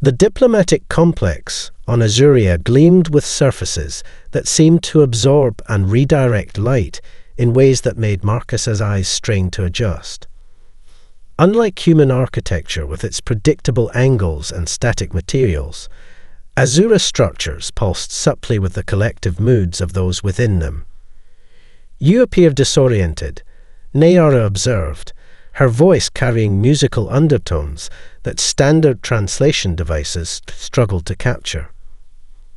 The diplomatic complex on Azuria gleamed with surfaces that seemed to absorb and redirect light in ways that made Marcus's eyes strain to adjust. Unlike human architecture with its predictable angles and static materials, Azura's structures pulsed subtly with the collective moods of those within them. "You appear disoriented," Nayara observed, her voice carrying musical undertones that standard translation devices struggled to capture.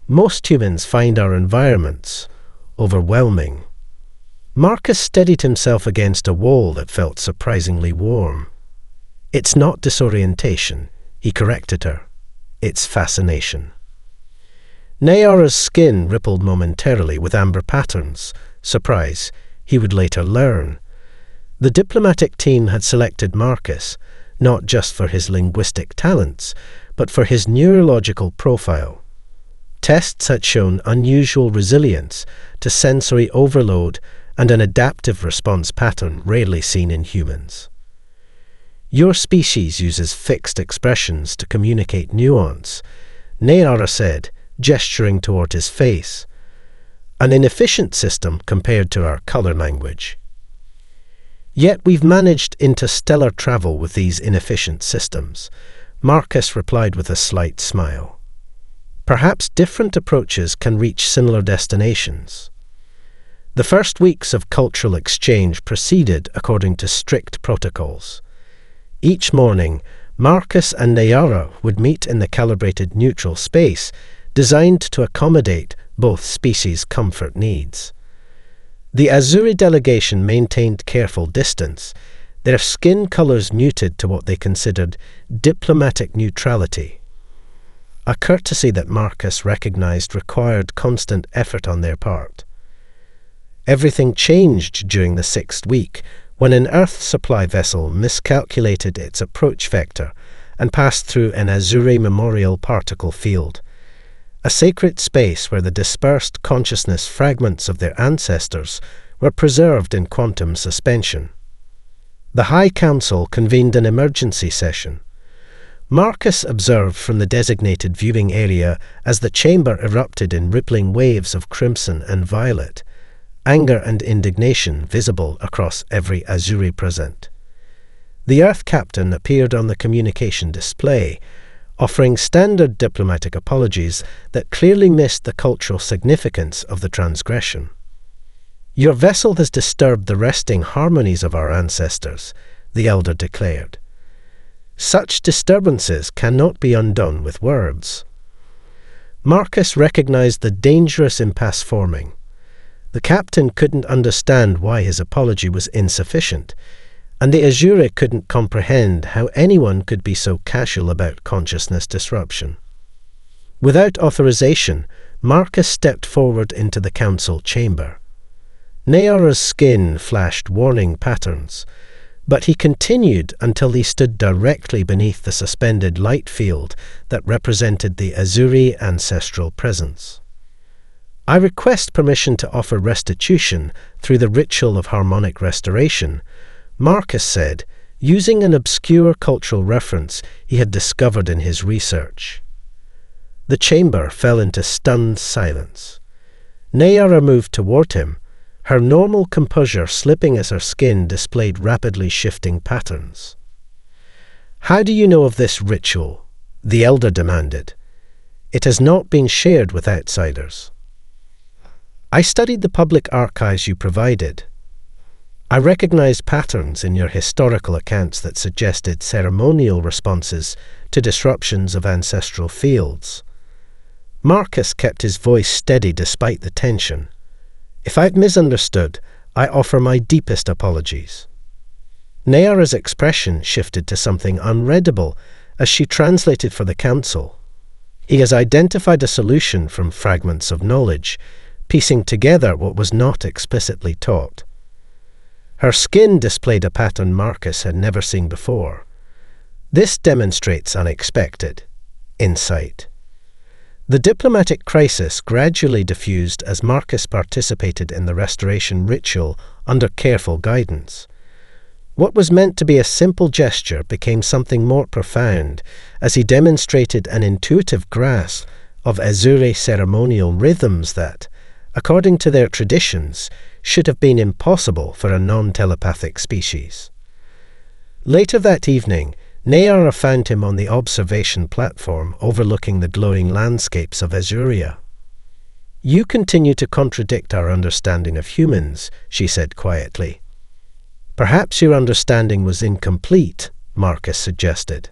"Most humans find our environments overwhelming." Marcus steadied himself against a wall that felt surprisingly warm. "It's not disorientation," he corrected her. "It's fascination." Nayara's skin rippled momentarily with amber patterns. Surprise, he would later learn. The diplomatic team had selected Marcus not just for his linguistic talents, but for his neurological profile. Tests had shown unusual resilience to sensory overload and an adaptive response pattern rarely seen in humans. "Your species uses fixed expressions to communicate nuance," Nayara said, gesturing toward his face. "An inefficient system compared to our color language. Yet we've managed interstellar travel with these inefficient systems," Marcus replied with a slight smile. "Perhaps different approaches can reach similar destinations." The first weeks of cultural exchange proceeded according to strict protocols. Each morning, Marcus and Nayara would meet in the calibrated neutral space designed to accommodate both species' comfort needs. The Azuri delegation maintained careful distance, their skin colors muted to what they considered diplomatic neutrality, a courtesy that Marcus recognized required constant effort on their part. Everything changed during the 6th week when an Earth supply vessel miscalculated its approach vector and passed through an Azuri memorial particle field, a sacred space where the dispersed consciousness fragments of their ancestors were preserved in quantum suspension. The High Council convened an emergency session. Marcus observed from the designated viewing area as the chamber erupted in rippling waves of crimson and violet, anger and indignation visible across every Azuri present. The Earth captain appeared on the communication display, offering standard diplomatic apologies that clearly missed the cultural significance of the transgression. "Your vessel has disturbed the resting harmonies of our ancestors," the elder declared. "Such disturbances cannot be undone with words." Marcus recognized the dangerous impasse forming. The captain couldn't understand why his apology was insufficient, and the Azuri couldn't comprehend how anyone could be so casual about consciousness disruption. Without authorization, Marcus stepped forward into the council chamber. Nayara's skin flashed warning patterns, but he continued until he stood directly beneath the suspended light field that represented the Azuri ancestral presence. "I request permission to offer restitution through the ritual of harmonic restoration," Marcus said, using an obscure cultural reference he had discovered in his research. The chamber fell into stunned silence. Nayara moved toward him, her normal composure slipping as her skin displayed rapidly shifting patterns. "How do you know of this ritual?" the elder demanded. "It has not been shared with outsiders." "I studied the public archives you provided. I recognized patterns in your historical accounts that suggested ceremonial responses to disruptions of ancestral fields." Marcus kept his voice steady despite the tension. "If I've misunderstood, I offer my deepest apologies." Nayara's expression shifted to something unreadable as she translated for the council. "He has identified a solution from fragments of knowledge, piecing together what was not explicitly taught." Her skin displayed a pattern Marcus had never seen before. This demonstrates unexpected insight. The diplomatic crisis gradually diffused as Marcus participated in the restoration ritual under careful guidance. What was meant to be a simple gesture became something more profound as he demonstrated an intuitive grasp of Azure ceremonial rhythms that, according to their traditions, should have been impossible for a non-telepathic species. Later that evening, Nayara found him on the observation platform overlooking the glowing landscapes of Azuria. "You continue to contradict our understanding of humans," she said quietly. "Perhaps your understanding was incomplete," Marcus suggested.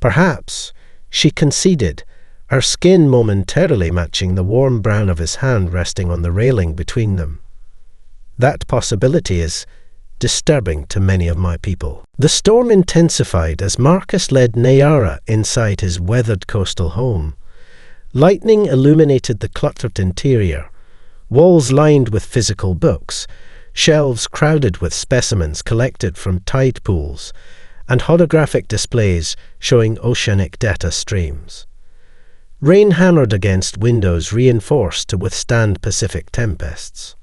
"Perhaps," she conceded, her skin momentarily matching the warm brown of his hand resting on the railing between them. "That possibility is disturbing to many of my people." The storm intensified as Marcus led Nayara inside his weathered coastal home. Lightning illuminated the cluttered interior, walls lined with physical books, shelves crowded with specimens collected from tide pools, and holographic displays showing oceanic data streams. Rain hammered against windows reinforced to withstand Pacific tempests.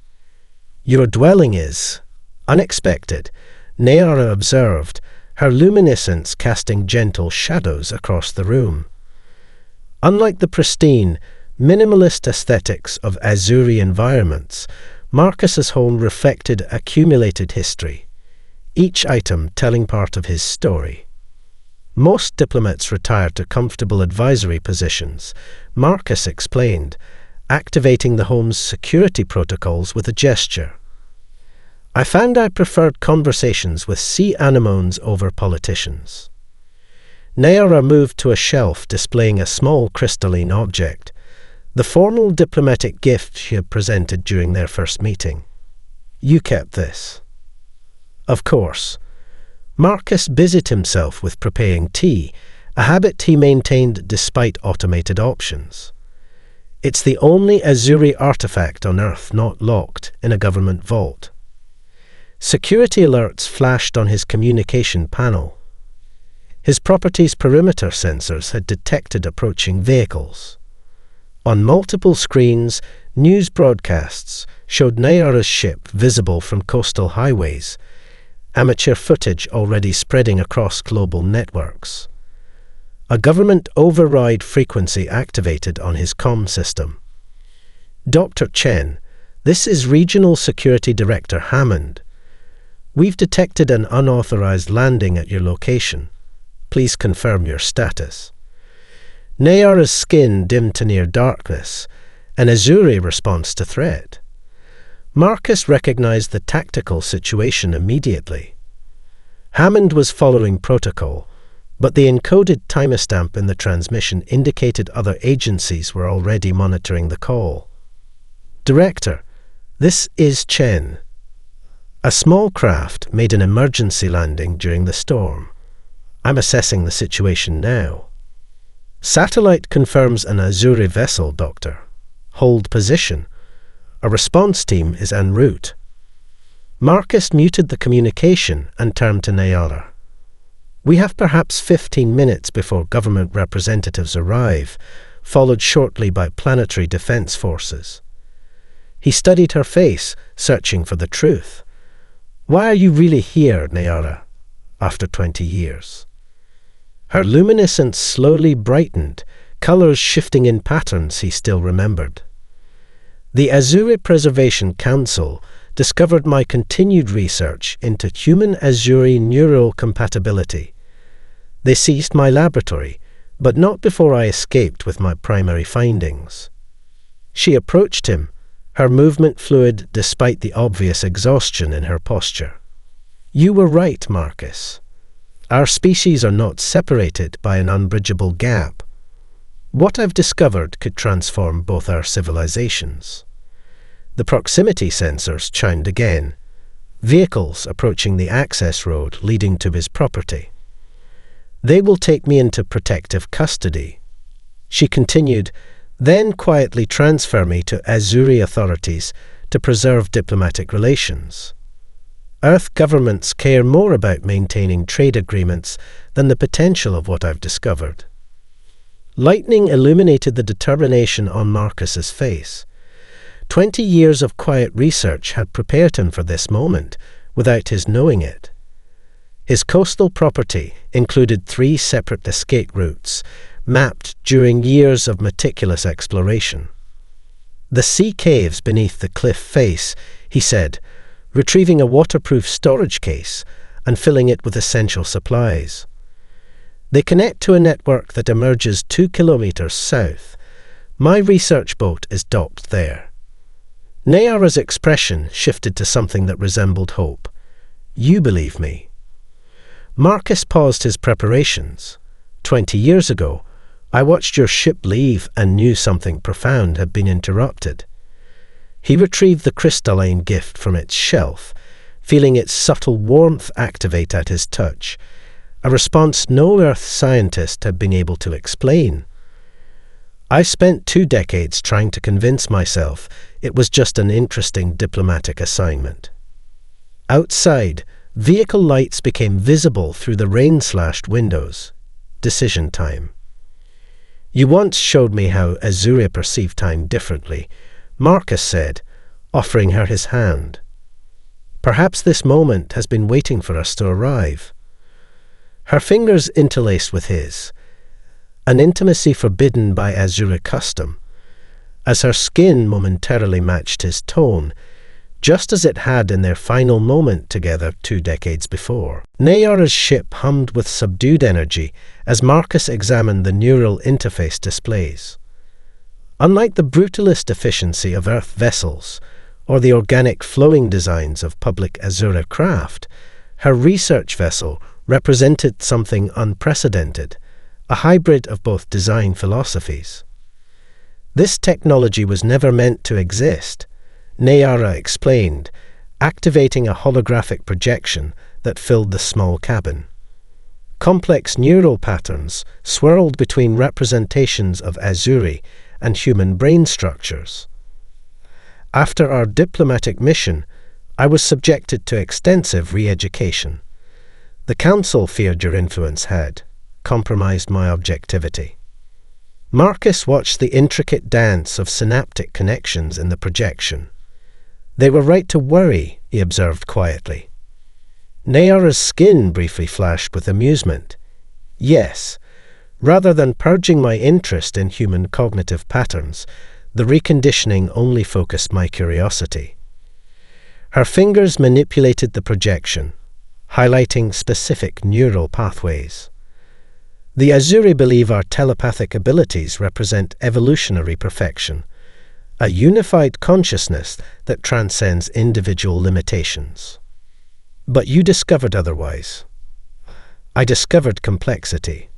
"Your dwelling is unexpected," Nayara observed, her luminescence casting gentle shadows across the room. Unlike the pristine, minimalist aesthetics of Azuri environments, Marcus's home reflected accumulated history, each item telling part of his story. Most diplomats retire to comfortable advisory positions, Marcus explained, activating the home's security protocols with a gesture. "I found I preferred conversations with sea anemones over politicians." Nayara moved to a shelf displaying a small crystalline object, the formal diplomatic gift she had presented during their first meeting. "You kept this." "Of course." Marcus busied himself with preparing tea, a habit he maintained despite automated options. "It's the only Azuri artifact on Earth not locked in a government vault." Security alerts flashed on his communication panel. His property's perimeter sensors had detected approaching vehicles. On multiple screens, news broadcasts showed Nayara's ship visible from coastal highways, amateur footage already spreading across global networks. A government override frequency activated on his comm system. "Dr. Chen, this is Regional Security Director Hammond. We've detected an unauthorized landing at your location. Please confirm your status." Nayara's skin dimmed to near darkness, an Azuri response to threat. Marcus recognized the tactical situation immediately. Hammond was following protocol, but the encoded timestamp in the transmission indicated other agencies were already monitoring the call. "Director, this is Chen. A small craft made an emergency landing during the storm. I'm assessing the situation now." "Satellite confirms an Azuri vessel, Doctor. Hold position. A response team is en route." Marcus muted the communication and turned to Nayara. "We have perhaps 15 minutes before government representatives arrive, followed shortly by planetary defense forces." He studied her face, searching for the truth. "Why are you really here, Nayara, after 20 years?" Her luminescence slowly brightened, colors shifting in patterns he still remembered. "The Azuri Preservation Council discovered my continued research into human Azuri neural compatibility. They seized my laboratory, but not before I escaped with my primary findings." She approached him, her movement fluid despite the obvious exhaustion in her posture. "You were right, Marcus. Our species are not separated by an unbridgeable gap. What I've discovered could transform both our civilizations." The proximity sensors chimed again, vehicles approaching the access road leading to his property. "They will take me into protective custody," she continued, "then quietly transfer me to Azuri authorities to preserve diplomatic relations. Earth governments care more about maintaining trade agreements than the potential of what I've discovered." Lightning illuminated the determination on Marcus's face. 20 years of quiet research had prepared him for this moment, without his knowing it. His coastal property included 3 separate escape routes, mapped during years of meticulous exploration. The sea caves beneath the cliff face, he said, retrieving a waterproof storage case and filling it with essential supplies. They connect to a network that emerges 2 kilometers south. My research boat is docked there. Nayara's expression shifted to something that resembled hope. You believe me. Marcus paused his preparations. 20 years ago, I watched your ship leave and knew something profound had been interrupted. He retrieved the crystalline gift from its shelf, feeling its subtle warmth activate at his touch, a response no Earth scientist had been able to explain. I spent 2 decades trying to convince myself it was just an interesting diplomatic assignment. Outside, vehicle lights became visible through the rain-slashed windows. Decision time. You once showed me how Azuria perceived time differently, Marcus said, offering her his hand. Perhaps this moment has been waiting for us to arrive. Her fingers interlaced with his, an intimacy forbidden by Azura custom, as her skin momentarily matched his tone, just as it had in their final moment together 2 decades before. Nayara's ship hummed with subdued energy as Marcus examined the neural interface displays. Unlike the brutalist efficiency of Earth vessels or the organic flowing designs of public Azura craft, her research vessel represented something unprecedented, a hybrid of both design philosophies. This technology was never meant to exist, Nayara explained, activating a holographic projection that filled the small cabin. Complex neural patterns swirled between representations of Azuri and human brain structures. After our diplomatic mission, I was subjected to extensive re-education. The Council feared your influence had compromised my objectivity. Marcus watched the intricate dance of synaptic connections in the projection. They were right to worry, he observed quietly. Nayara's skin briefly flashed with amusement. Yes, rather than purging my interest in human cognitive patterns, the reconditioning only focused my curiosity. Her fingers manipulated the projection, highlighting specific neural pathways. The Azuri believe our telepathic abilities represent evolutionary perfection, a unified consciousness that transcends individual limitations. But you discovered otherwise. I discovered complexity.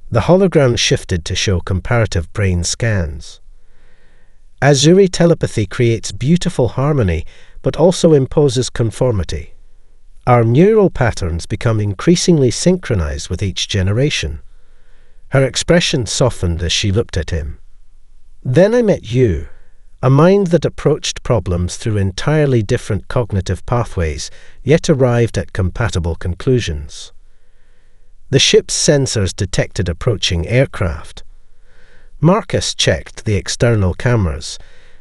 The hologram shifted to show comparative brain scans. Azuri telepathy creates beautiful harmony, but also imposes conformity. Our neural patterns become increasingly synchronized with each generation. Her expression softened as she looked at him. Then I met you, a mind that approached problems through entirely different cognitive pathways, yet arrived at compatible conclusions. The ship's sensors detected approaching aircraft. Marcus checked the external cameras,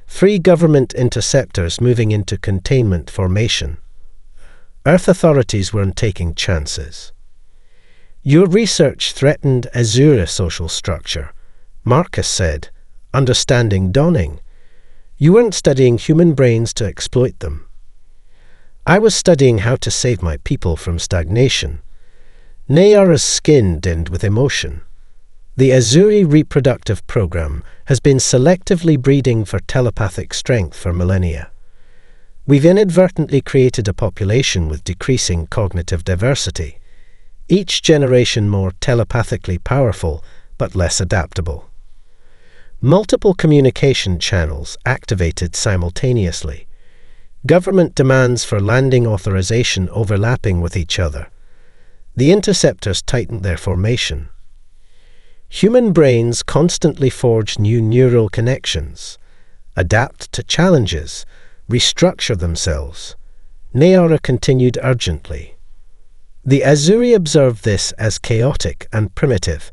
3 government interceptors moving into containment formation. Earth authorities weren't taking chances. Your research threatened Azura social structure, Marcus said, understanding dawning. You weren't studying human brains to exploit them. I was studying how to save my people from stagnation. Nayara's skin dimmed with emotion. The Azuri reproductive program has been selectively breeding for telepathic strength for millennia. We've inadvertently created a population with decreasing cognitive diversity, each generation more telepathically powerful but less adaptable. Multiple communication channels activated simultaneously. Government demands for landing authorization overlapping with each other. The interceptors tightened their formation. Human brains constantly forge new neural connections, adapt to challenges, restructure themselves. Nayara continued urgently. The Azuri observed this as chaotic and primitive,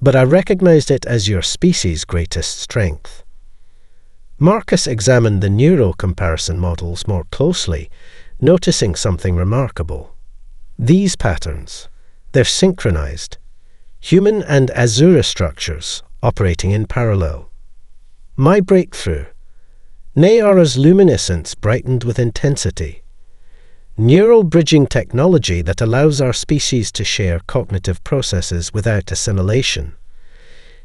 but I recognized it as your species' greatest strength. Marcus examined the neural comparison models more closely, noticing something remarkable. These patterns, they're synchronized, human and Azura structures operating in parallel. My breakthrough: Nayara's luminescence brightened with intensity. Neural bridging technology that allows our species to share cognitive processes without assimilation.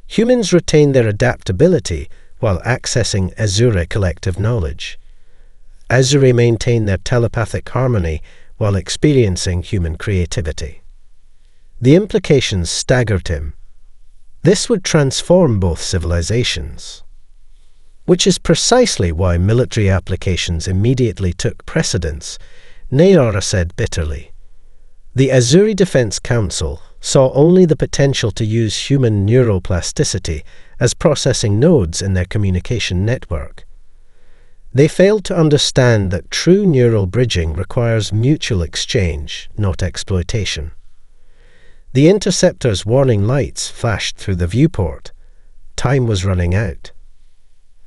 Humans retain their adaptability while accessing Azura collective knowledge. Azuri maintain their telepathic harmony while experiencing human creativity. The implications staggered him. This would transform both civilizations. Which is precisely why military applications immediately took precedence, Nayara said bitterly. The Azuri Defense Council saw only the potential to use human neuroplasticity as processing nodes in their communication network. They failed to understand that true neural bridging requires mutual exchange, not exploitation. The interceptor's warning lights flashed through the viewport. Time was running out.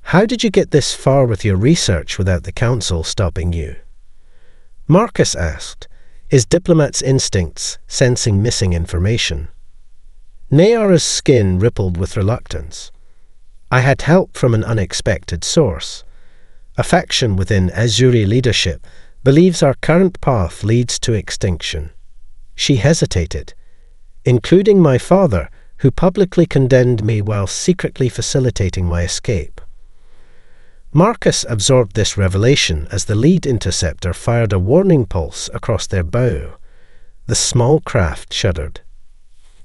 How did you get this far with your research without the Council stopping you? Marcus asked, his diplomat's instincts sensing missing information. Nayara's skin rippled with reluctance. I had help from an unexpected source. A faction within Azuri leadership believes our current path leads to extinction. She hesitated, including my father, who publicly condemned me while secretly facilitating my escape. Marcus absorbed this revelation as the lead interceptor fired a warning pulse across their bow. The small craft shuddered.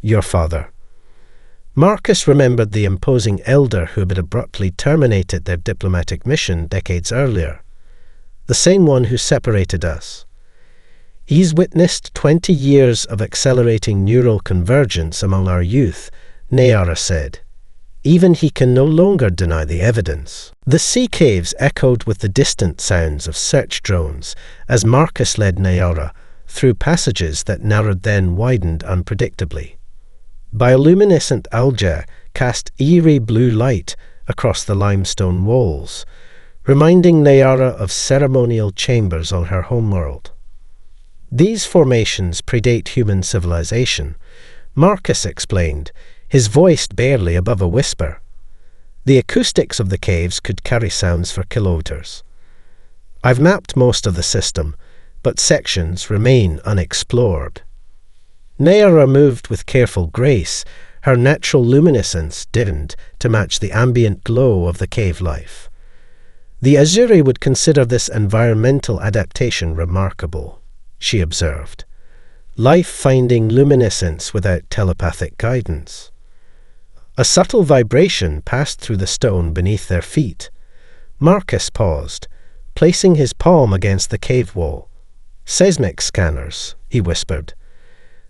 Your father. Marcus remembered the imposing elder who had abruptly terminated their diplomatic mission decades earlier. The same one who separated us. He's witnessed 20 years of accelerating neural convergence among our youth, Nayara said. Even he can no longer deny the evidence. The sea caves echoed with the distant sounds of search drones as Marcus led Nayara through passages that narrowed then widened unpredictably. Bioluminescent algae cast eerie blue light across the limestone walls, reminding Nayara of ceremonial chambers on her homeworld. These formations predate human civilization, Marcus explained, his voice barely above a whisper. The acoustics of the caves could carry sounds for kilometers. I've mapped most of the system, but sections remain unexplored. Nayara moved with careful grace, her natural luminescence dimmed to match the ambient glow of the cave life. The Azuri would consider this environmental adaptation remarkable, she observed. Life finding luminescence without telepathic guidance. A subtle vibration passed through the stone beneath their feet. Marcus paused, placing his palm against the cave wall. Seismic scanners, he whispered.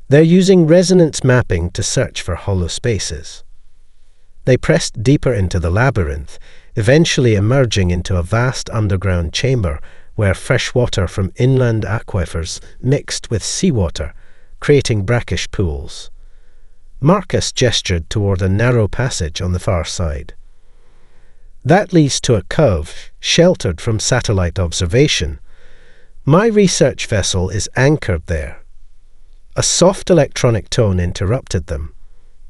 They're using resonance mapping to search for hollow spaces. They pressed deeper into the labyrinth, eventually emerging into a vast underground chamber where fresh water from inland aquifers mixed with seawater, creating brackish pools. Marcus gestured toward a narrow passage on the far side. That leads to a cove, sheltered from satellite observation. My research vessel is anchored there. A soft electronic tone interrupted them.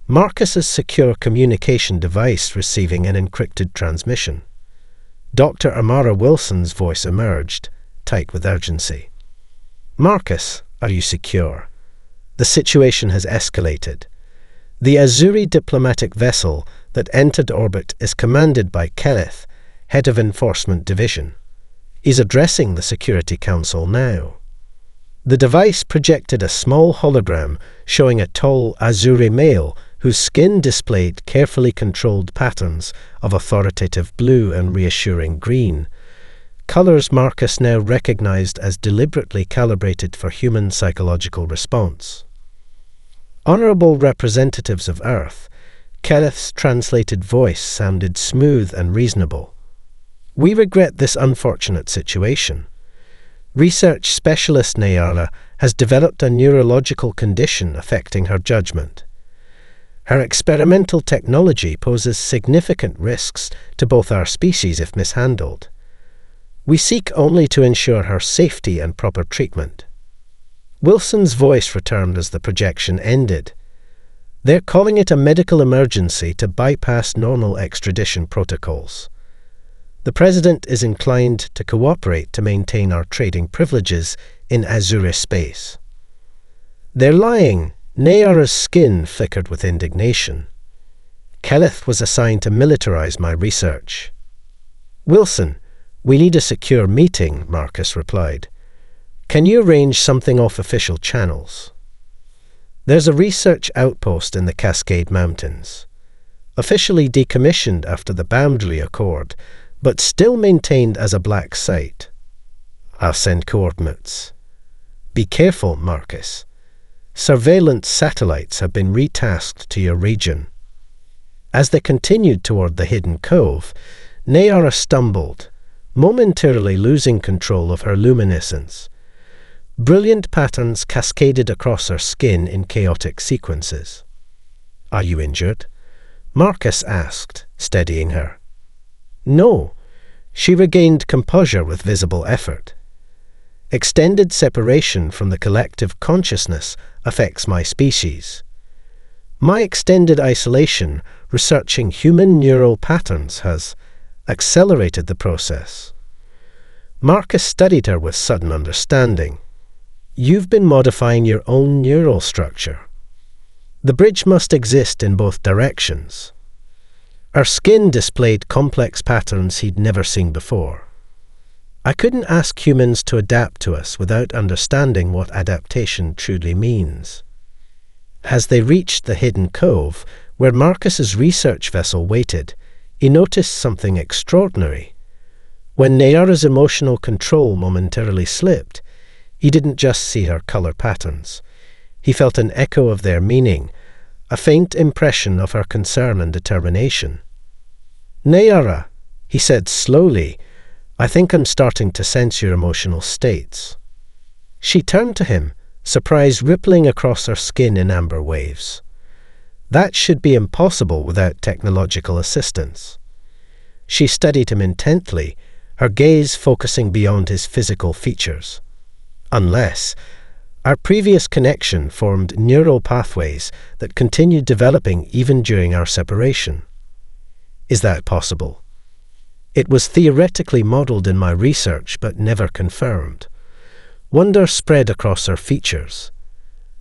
Marcus's secure communication device receiving an encrypted transmission. Dr. Amara Wilson's voice emerged, tight with urgency. Marcus, are you secure? The situation has escalated. The Azuri diplomatic vessel that entered orbit is commanded by Keleth, head of Enforcement Division. He's addressing the Security Council now. The device projected a small hologram showing a tall Azuri male whose skin displayed carefully controlled patterns of authoritative blue and reassuring green, colors Marcus now recognized as deliberately calibrated for human psychological response. Honorable representatives of Earth, Keleth's translated voice sounded smooth and reasonable. We regret this unfortunate situation. Research specialist Nayara has developed a neurological condition affecting her judgment. Her experimental technology poses significant risks to both our species if mishandled. We seek only to ensure her safety and proper treatment. Wilson's voice returned as the projection ended. They're calling it a medical emergency to bypass normal extradition protocols. The President is inclined to cooperate to maintain our trading privileges in Azure space. They're lying. Nayara's skin flickered with indignation. Keleth was assigned to militarize my research. Wilson, we need a secure meeting, Marcus replied. Can you arrange something off official channels? There's a research outpost in the Cascade Mountains, officially decommissioned after the Boundary Accord, but still maintained as a black site. I'll send coordinates. Be careful, Marcus. Surveillance satellites have been retasked to your region. As they continued toward the hidden cove, Nayara stumbled, momentarily losing control of her luminescence. Brilliant patterns cascaded across her skin in chaotic sequences. Are you injured? Marcus asked, steadying her. No. She regained composure with visible effort. Extended separation from the collective consciousness affects my species. My extended isolation researching human neural patterns has accelerated the process. Marcus studied her with sudden understanding. You've been modifying your own neural structure. The bridge must exist in both directions. Her skin displayed complex patterns he'd never seen before. I couldn't ask humans to adapt to us without understanding what adaptation truly means. As they reached the hidden cove, where Marcus's research vessel waited, he noticed something extraordinary. When Nayara's emotional control momentarily slipped, he didn't just see her color patterns. He felt an echo of their meaning, a faint impression of her concern and determination. Nayara, he said slowly, I think I'm starting to sense your emotional states. She turned to him, surprise rippling across her skin in amber waves. That should be impossible without technological assistance. She studied him intently, her gaze focusing beyond his physical features. Unless our previous connection formed neural pathways that continued developing even during our separation. Is that possible? It was theoretically modeled in my research but never confirmed. Wonder spread across her features.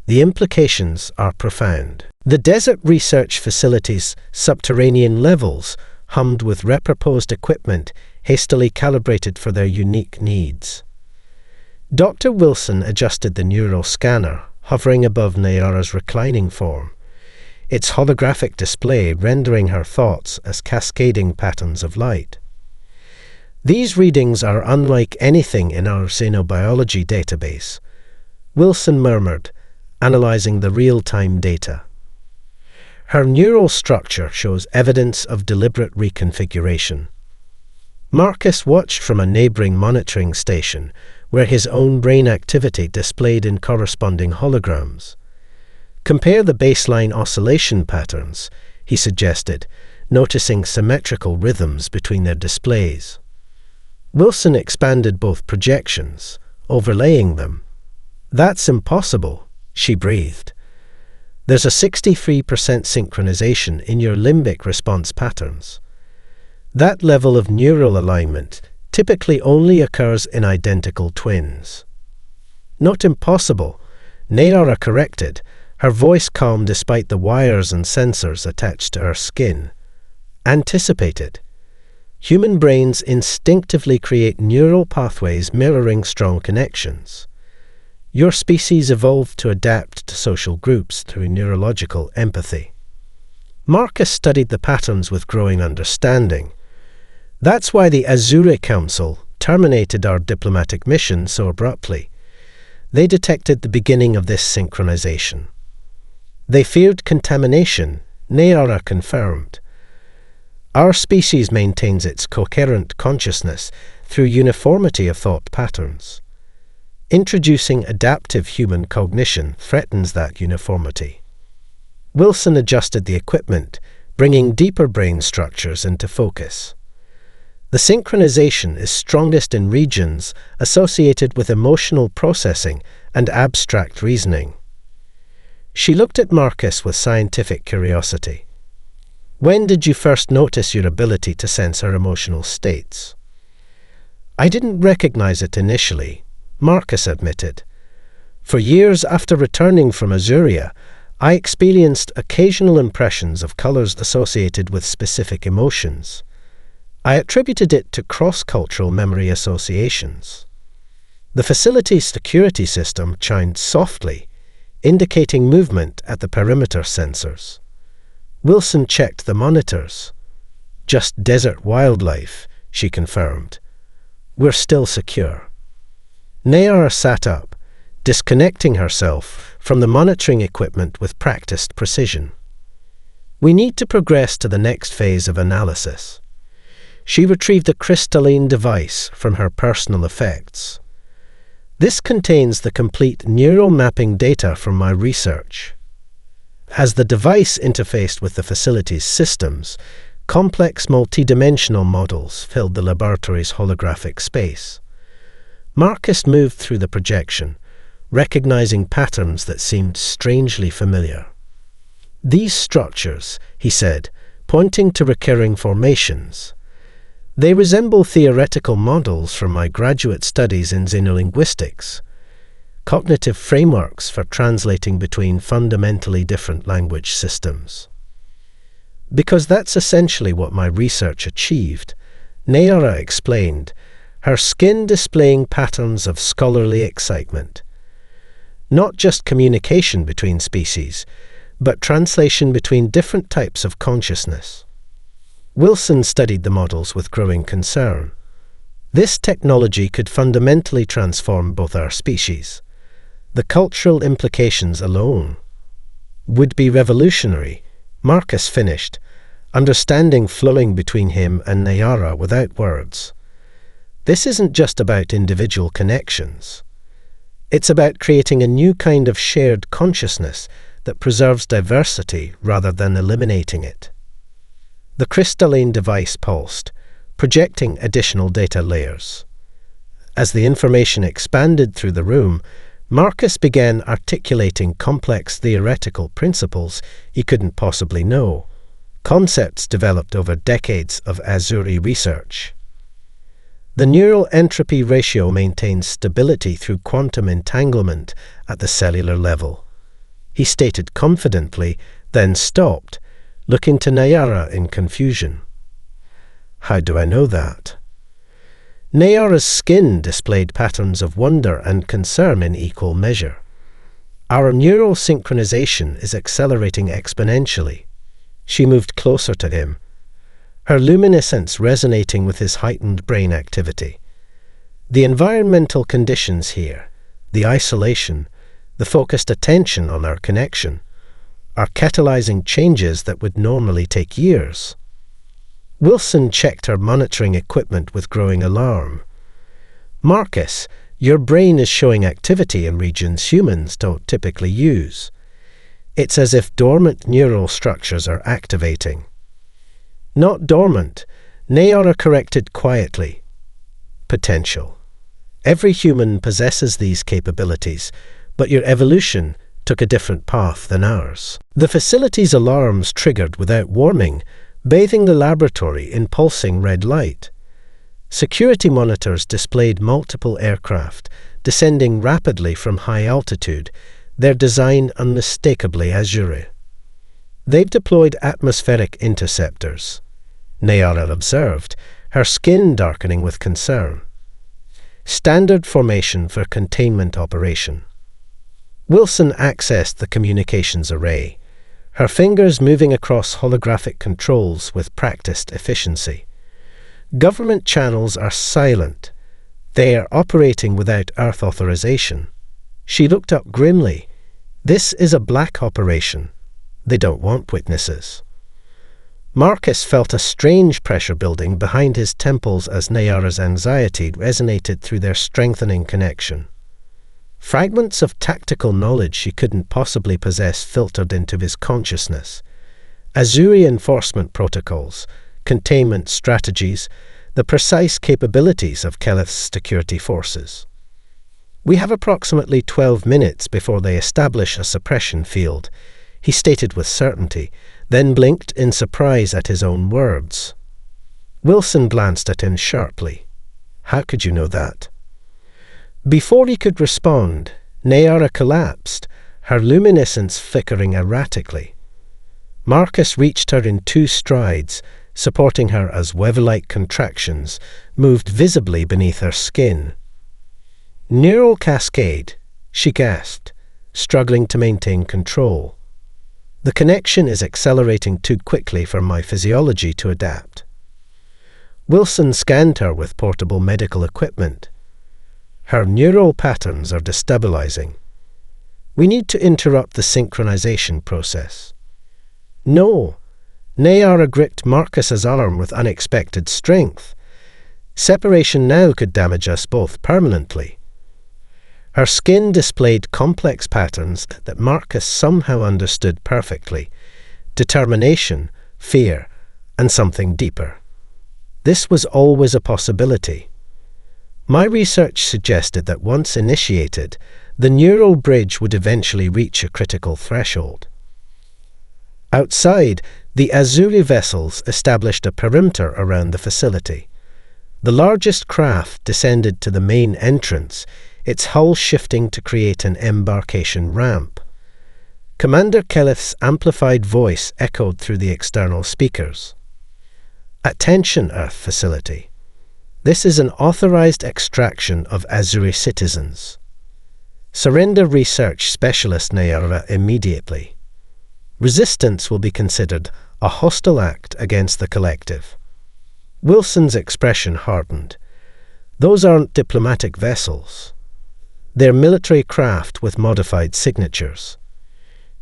The implications are profound. The desert research facility's subterranean levels hummed with reproposed equipment hastily calibrated for their unique needs. Dr. Wilson adjusted the neural scanner, hovering above Nayara's reclining form, its holographic display rendering her thoughts as cascading patterns of light. These readings are unlike anything in our xenobiology database, Wilson murmured, analyzing the real-time data. Her neural structure shows evidence of deliberate reconfiguration. Marcus watched from a neighboring monitoring station, where his own brain activity displayed in corresponding holograms. Compare the baseline oscillation patterns, he suggested, noticing symmetrical rhythms between their displays. Wilson expanded both projections, overlaying them. That's impossible, she breathed. There's a 63% synchronization in your limbic response patterns. That level of neural alignment typically only occurs in identical twins. Not impossible, Nayara corrected, her voice calm despite the wires and sensors attached to her skin. Anticipated. Human brains instinctively create neural pathways mirroring strong connections. Your species evolved to adapt to social groups through neurological empathy. Marcus studied the patterns with growing understanding. That's why the Azure Council terminated our diplomatic mission so abruptly. They detected the beginning of this synchronization. They feared contamination, Nayara confirmed. Our species maintains its coherent consciousness through uniformity of thought patterns. Introducing adaptive human cognition threatens that uniformity. Wilson adjusted the equipment, bringing deeper brain structures into focus. The synchronization is strongest in regions associated with emotional processing and abstract reasoning. She looked at Marcus with scientific curiosity. When did you first notice your ability to sense her emotional states? I didn't recognize it initially, Marcus admitted. For years after returning from Azuria, I experienced occasional impressions of colors associated with specific emotions. I attributed it to cross-cultural memory associations. The facility's security system chimed softly, indicating movement at the perimeter sensors. Wilson checked the monitors. Just desert wildlife, she confirmed. We're still secure. Nayara sat up, disconnecting herself from the monitoring equipment with practiced precision. We need to progress to the next phase of analysis. She retrieved a crystalline device from her personal effects. This contains the complete neural mapping data from my research. As the device interfaced with the facility's systems, complex multidimensional models filled the laboratory's holographic space. Marcus moved through the projection, recognizing patterns that seemed strangely familiar. These structures, he said, pointing to recurring formations. They resemble theoretical models from my graduate studies in xenolinguistics, cognitive frameworks for translating between fundamentally different language systems. Because that's essentially what my research achieved, Nayara explained, her skin displaying patterns of scholarly excitement. Not just communication between species, but translation between different types of consciousness. Wilson studied the models with growing concern. This technology could fundamentally transform both our species. The cultural implications alone would be revolutionary, Marcus finished, understanding flowing between him and Nayara without words. This isn't just about individual connections. It's about creating a new kind of shared consciousness that preserves diversity rather than eliminating it. The crystalline device pulsed, projecting additional data layers. As the information expanded through the room, Marcus began articulating complex theoretical principles he couldn't possibly know, concepts developed over decades of Azuri research. The neural entropy ratio maintains stability through quantum entanglement at the cellular level. He stated confidently, then stopped, looking to Nayara in confusion. How do I know that? Nayara's skin displayed patterns of wonder and concern in equal measure. Our neural synchronization is accelerating exponentially. She moved closer to him, her luminescence resonating with his heightened brain activity. The environmental conditions here, the isolation, the focused attention on our connection, are catalyzing changes that would normally take years. Wilson checked her monitoring equipment with growing alarm. Marcus, your brain is showing activity in regions humans don't typically use. It's as if dormant neural structures are activating. Not dormant, Nayara corrected quietly. Potential. Every human possesses these capabilities, but your evolution took a different path than ours. The facility's alarms triggered without warning, bathing the laboratory in pulsing red light. Security monitors displayed multiple aircraft, descending rapidly from high altitude, their design unmistakably Azure. They've deployed atmospheric interceptors, Nayara observed, her skin darkening with concern. Standard formation for containment operation. Wilson accessed the communications array, her fingers moving across holographic controls with practiced efficiency. Government channels are silent. They are operating without Earth authorization. She looked up grimly. This is a black operation. They don't want witnesses. Marcus felt a strange pressure building behind his temples as Nayara's anxiety resonated through their strengthening connection. Fragments of tactical knowledge she couldn't possibly possess filtered into his consciousness. Azuri enforcement protocols, containment strategies, the precise capabilities of Keleth's security forces. "We have approximately 12 minutes before they establish a suppression field," he stated with certainty, then blinked in surprise at his own words. Wilson glanced at him sharply. "How could you know that?" Before he could respond, Nayara collapsed, her luminescence flickering erratically. Marcus reached her in 2 strides, supporting her as web-like contractions moved visibly beneath her skin. "Neural cascade," she gasped, struggling to maintain control. "The connection is accelerating too quickly for my physiology to adapt." Wilson scanned her with portable medical equipment. "Her neural patterns are destabilizing. We need to interrupt the synchronization process." "No!" Nayara gripped Marcus's arm with unexpected strength. "Separation now could damage us both permanently." Her skin displayed complex patterns that Marcus somehow understood perfectly: determination, fear, and something deeper. This was always a possibility. My research suggested that once initiated, the neural bridge would eventually reach a critical threshold. Outside, the Azuri vessels established a perimeter around the facility. The largest craft descended to the main entrance, its hull shifting to create an embarkation ramp. Commander Keleth's amplified voice echoed through the external speakers. "Attention, Earth facility. This is an authorized extraction of Azuri citizens. Surrender research specialist Nayara immediately. Resistance will be considered a hostile act against the collective." Wilson's expression hardened. "Those aren't diplomatic vessels. They're military craft with modified signatures."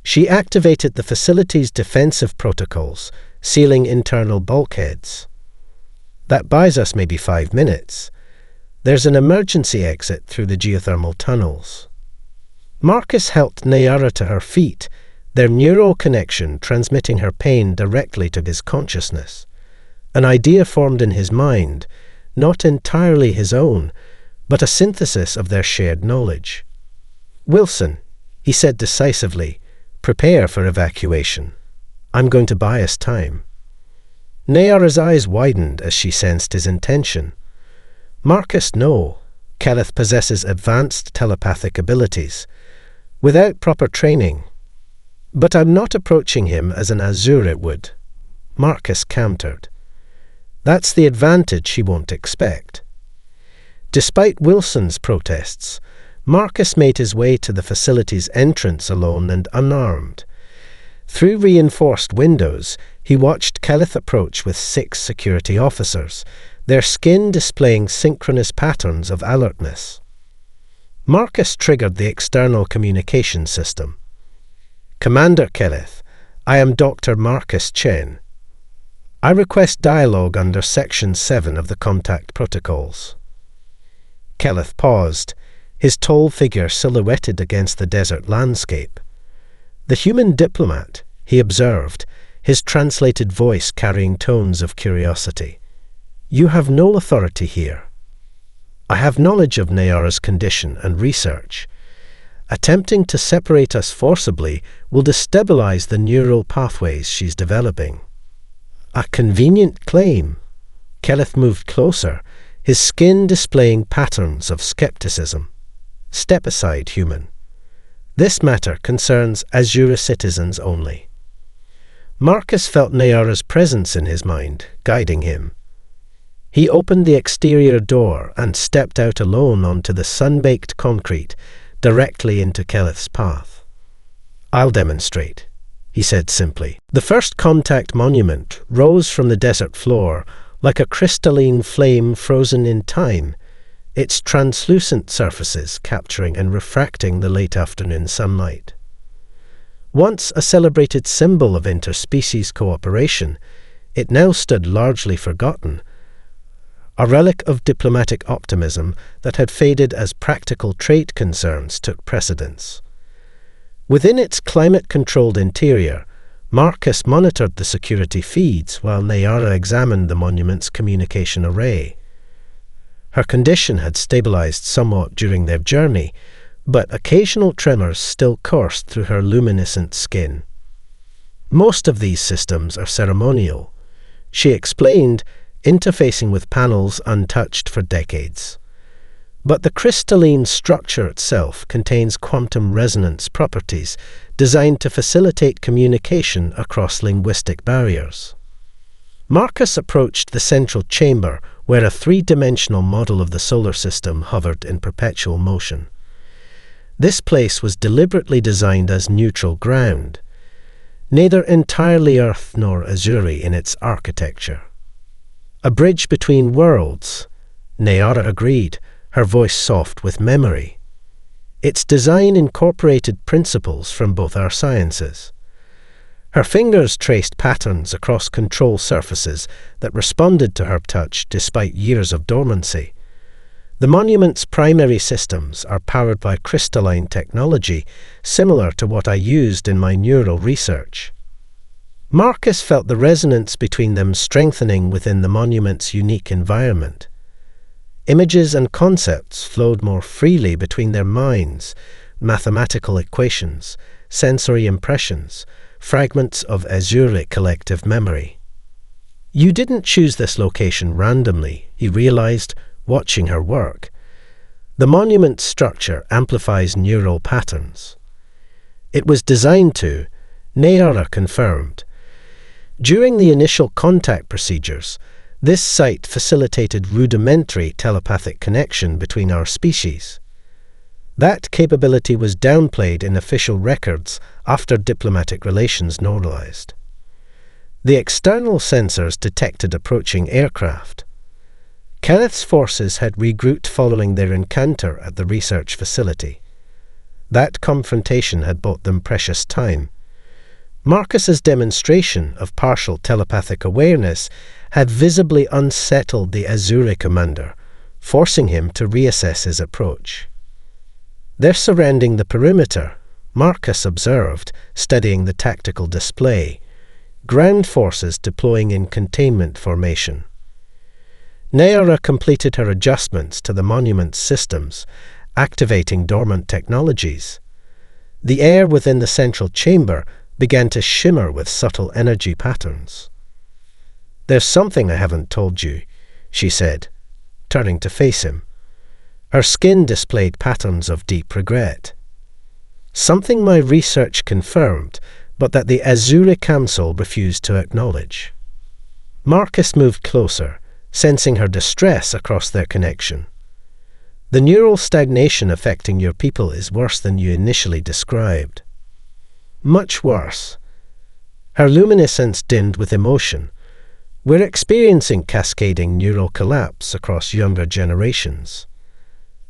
She activated the facility's defensive protocols, sealing internal bulkheads. "That buys us maybe 5 minutes. There's an emergency exit through the geothermal tunnels." Marcus helped Nayara to her feet, their neural connection transmitting her pain directly to his consciousness. An idea formed in his mind, not entirely his own, but a synthesis of their shared knowledge. "Wilson," he said decisively, "prepare for evacuation. I'm going to buy us time." Nayara's eyes widened as she sensed his intention. "Marcus, no. Keleth possesses advanced telepathic abilities, without proper training. But I'm not approaching him as an Azure would." Marcus countered. "That's the advantage he won't expect." Despite Wilson's protests, Marcus made his way to the facility's entrance alone and unarmed. Through reinforced windows, he watched Keleth approach with 6 security officers, their skin displaying synchronous patterns of alertness. Marcus triggered the external communication system. "Commander Keleth, I am Dr. Marcus Chen. I request dialogue under Section 7 of the Contact Protocols." Keleth paused, his tall figure silhouetted against the desert landscape. The human diplomat, he observed, his translated voice carrying tones of curiosity. "You have no authority here." "I have knowledge of Nayara's condition and research. Attempting to separate us forcibly will destabilize the neural pathways she's developing." "A convenient claim." Keleth moved closer, his skin displaying patterns of skepticism. "Step aside, human. This matter concerns Azura citizens only." Marcus felt Nayara's presence in his mind, guiding him. He opened the exterior door and stepped out alone onto the sun-baked concrete, directly into Keleth's path. "I'll demonstrate," he said simply. The first contact monument rose from the desert floor like a crystalline flame frozen in time, its translucent surfaces capturing and refracting the late afternoon sunlight. Once a celebrated symbol of interspecies cooperation, it now stood largely forgotten, a relic of diplomatic optimism that had faded as practical trade concerns took precedence. Within its climate-controlled interior, Marcus monitored the security feeds while Nayara examined the monument's communication array. Her condition had stabilized somewhat during their journey, but occasional tremors still coursed through her luminescent skin. Most of these systems are ceremonial, she explained, interfacing with panels untouched for decades. But the crystalline structure itself contains quantum resonance properties designed to facilitate communication across linguistic barriers. Marcus approached the central chamber, where a three-dimensional model of the solar system hovered in perpetual motion. This place was deliberately designed as neutral ground, neither entirely Earth nor Azuri in its architecture. A bridge between worlds, Nayara agreed, her voice soft with memory. Its design incorporated principles from both our sciences. Her fingers traced patterns across control surfaces that responded to her touch despite years of dormancy. The monument's primary systems are powered by crystalline technology, similar to what I used in my neural research. Marcus felt the resonance between them strengthening within the monument's unique environment. Images and concepts flowed more freely between their minds, mathematical equations, sensory impressions, fragments of Azure collective memory. You didn't choose this location randomly, he realized, watching her work. The monument's structure amplifies neural patterns. It was designed to, Nayara confirmed. During the initial contact procedures, this site facilitated rudimentary telepathic connection between our species. That capability was downplayed in official records after diplomatic relations normalized. The external sensors detected approaching aircraft. Kenneth's forces had regrouped following their encounter at the research facility. That confrontation had bought them precious time. Marcus's demonstration of partial telepathic awareness had visibly unsettled the Azure commander, forcing him to reassess his approach. They're surrounding the perimeter, Marcus observed, studying the tactical display. Ground forces deploying in containment formation. Nayara completed her adjustments to the monument's systems, activating dormant technologies. The air within the central chamber began to shimmer with subtle energy patterns. "There's something I haven't told you," she said, turning to face him. Her skin displayed patterns of deep regret. Something my research confirmed, but that the Azure Council refused to acknowledge. Marcus moved closer, sensing her distress across their connection. "The neural stagnation affecting your people is worse than you initially described." "Much worse." Her luminescence dimmed with emotion. "We're experiencing cascading neural collapse across younger generations.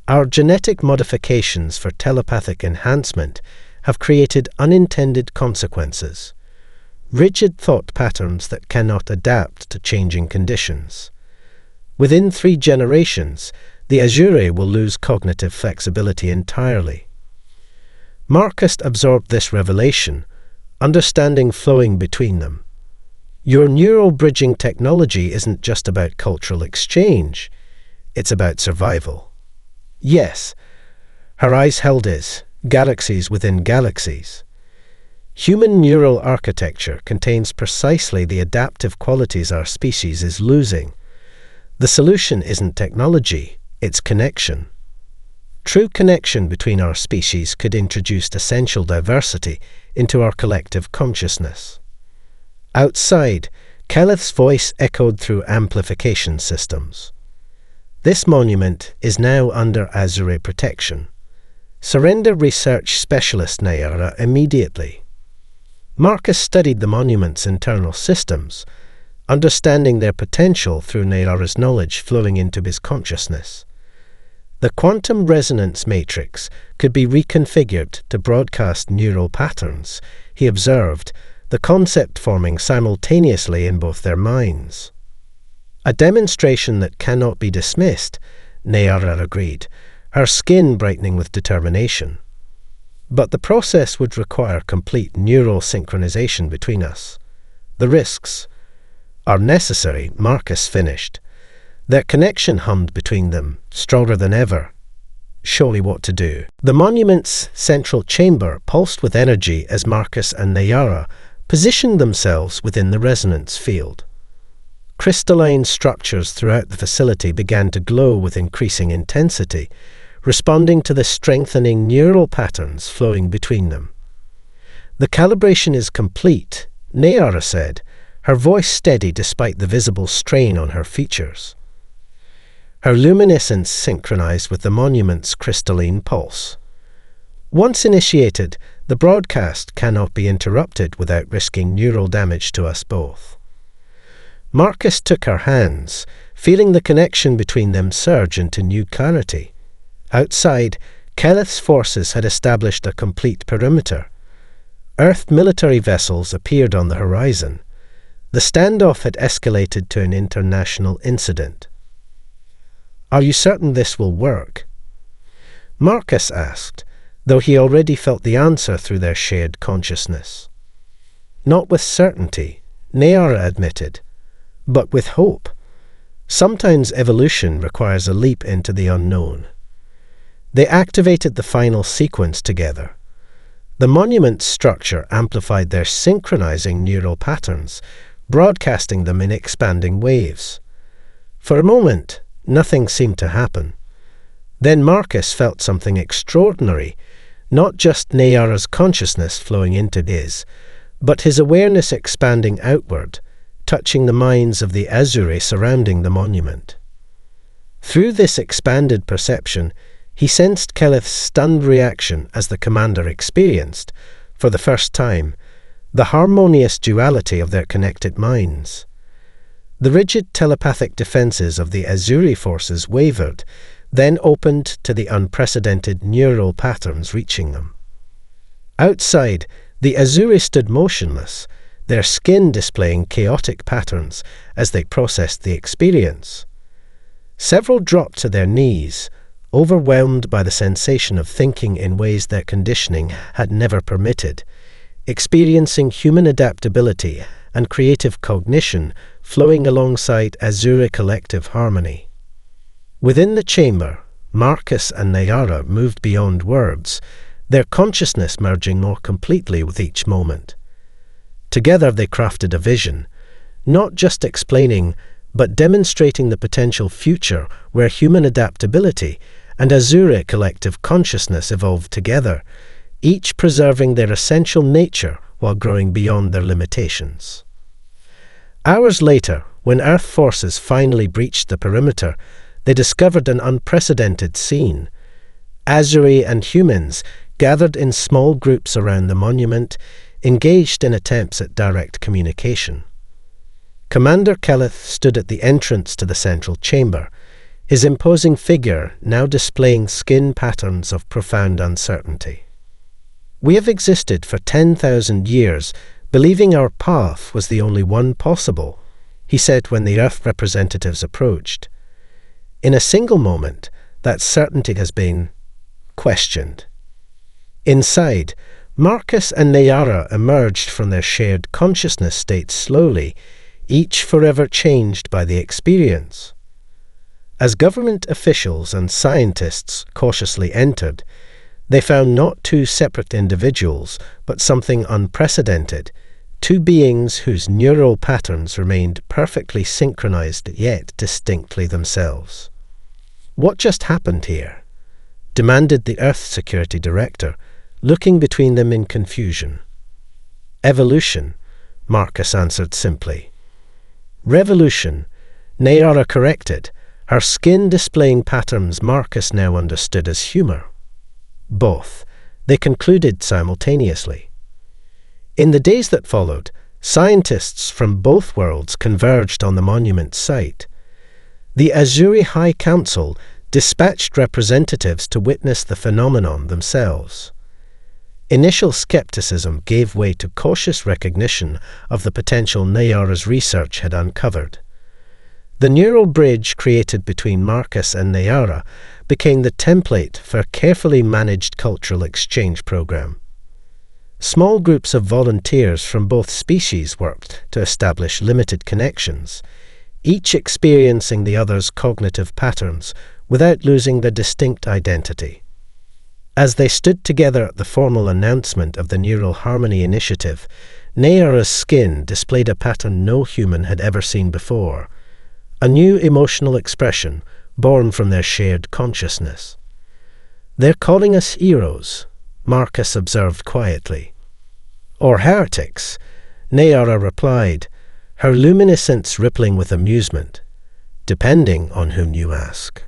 Our genetic modifications for telepathic enhancement have created unintended consequences, rigid thought patterns that cannot adapt to changing conditions. Within 3 generations, the Azure will lose cognitive flexibility entirely." Marcus absorbed this revelation, understanding flowing between them. Your neural bridging technology isn't just about cultural exchange, it's about survival. Yes, her eyes held his, galaxies within galaxies. Human neural architecture contains precisely the adaptive qualities our species is losing. The solution isn't technology, it's connection. True connection between our species could introduce essential diversity into our collective consciousness. Outside, Keleth's voice echoed through amplification systems. "This monument is now under Azure protection. Surrender research specialist Nayara immediately." Marcus studied the monument's internal systems, understanding their potential through Nayara's knowledge flowing into his consciousness. The quantum resonance matrix could be reconfigured to broadcast neural patterns, he observed, the concept forming simultaneously in both their minds. "A demonstration that cannot be dismissed," Nayara agreed, her skin brightening with determination. But the process would require complete neural synchronization between us. The risks are necessary, Marcus finished. Their connection hummed between them, stronger than ever. Surely what to do. The monument's central chamber pulsed with energy as Marcus and Nayara positioned themselves within the resonance field. Crystalline structures throughout the facility began to glow with increasing intensity, responding to the strengthening neural patterns flowing between them. "The calibration is complete," Nayara said, her voice steady despite the visible strain on her features. Her luminescence synchronized with the monument's crystalline pulse. "Once initiated, the broadcast cannot be interrupted without risking neural damage to us both." Marcus took her hands, feeling the connection between them surge into new clarity. Outside, Keleth's forces had established a complete perimeter. Earth military vessels appeared on the horizon. The standoff had escalated to an international incident. "Are you certain this will work?" Marcus asked, though he already felt the answer through their shared consciousness. "Not with certainty," Nayara admitted, "but with hope. Sometimes evolution requires a leap into the unknown." They activated the final sequence together. The monument's structure amplified their synchronizing neural patterns, broadcasting them in expanding waves. For a moment, nothing seemed to happen. Then Marcus felt something extraordinary, not just Nayara's consciousness flowing into his, but his awareness expanding outward, touching the minds of the Azuri surrounding the monument. Through this expanded perception, he sensed Keleth's stunned reaction as the commander experienced, for the first time, the harmonious duality of their connected minds. The rigid telepathic defenses of the Azuri forces wavered, then opened to the unprecedented neural patterns reaching them. Outside, the Azuri stood motionless, their skin displaying chaotic patterns as they processed the experience. Several dropped to their knees, overwhelmed by the sensation of thinking in ways their conditioning had never permitted, experiencing human adaptability and creative cognition flowing alongside Azuri collective harmony. Within the chamber, Marcus and Nayara moved beyond words, their consciousness merging more completely with each moment. Together they crafted a vision, not just explaining, but demonstrating the potential future where human adaptability and Azuri collective consciousness evolved together, each preserving their essential nature while growing beyond their limitations. Hours later, when Earth forces finally breached the perimeter, they discovered an unprecedented scene. Azuri and humans gathered in small groups around the monument, engaged in attempts at direct communication. Commander Keleth stood at the entrance to the central chamber, his imposing figure now displaying skin patterns of profound uncertainty. "We have existed for 10,000 years, believing our path was the only one possible," he said when the Earth representatives approached. In a single moment, that certainty has been questioned. Inside, Marcus and Nayara emerged from their shared consciousness states slowly, each forever changed by the experience. As government officials and scientists cautiously entered, they found not two separate individuals, but something unprecedented, two beings whose neural patterns remained perfectly synchronized yet distinctly themselves. "What just happened here?" demanded the Earth Security Director, looking between them in confusion. "Evolution," Marcus answered simply. "Revolution," Nayara corrected, her skin displaying patterns Marcus now understood as humor. "Both," they concluded simultaneously. In the days that followed, scientists from both worlds converged on the monument site. The Azuri High Council dispatched representatives to witness the phenomenon themselves. Initial skepticism gave way to cautious recognition of the potential Nayara's research had uncovered. The neural bridge created between Marcus and Nayara became the template for a carefully managed cultural exchange program. Small groups of volunteers from both species worked to establish limited connections, each experiencing the other's cognitive patterns without losing their distinct identity. As they stood together at the formal announcement of the Neural Harmony Initiative, Nayara's skin displayed a pattern no human had ever seen before, a new emotional expression born from their shared consciousness. "They're calling us heroes," Marcus observed quietly. "Or heretics," Nayara replied, her luminescence rippling with amusement, depending on whom you ask.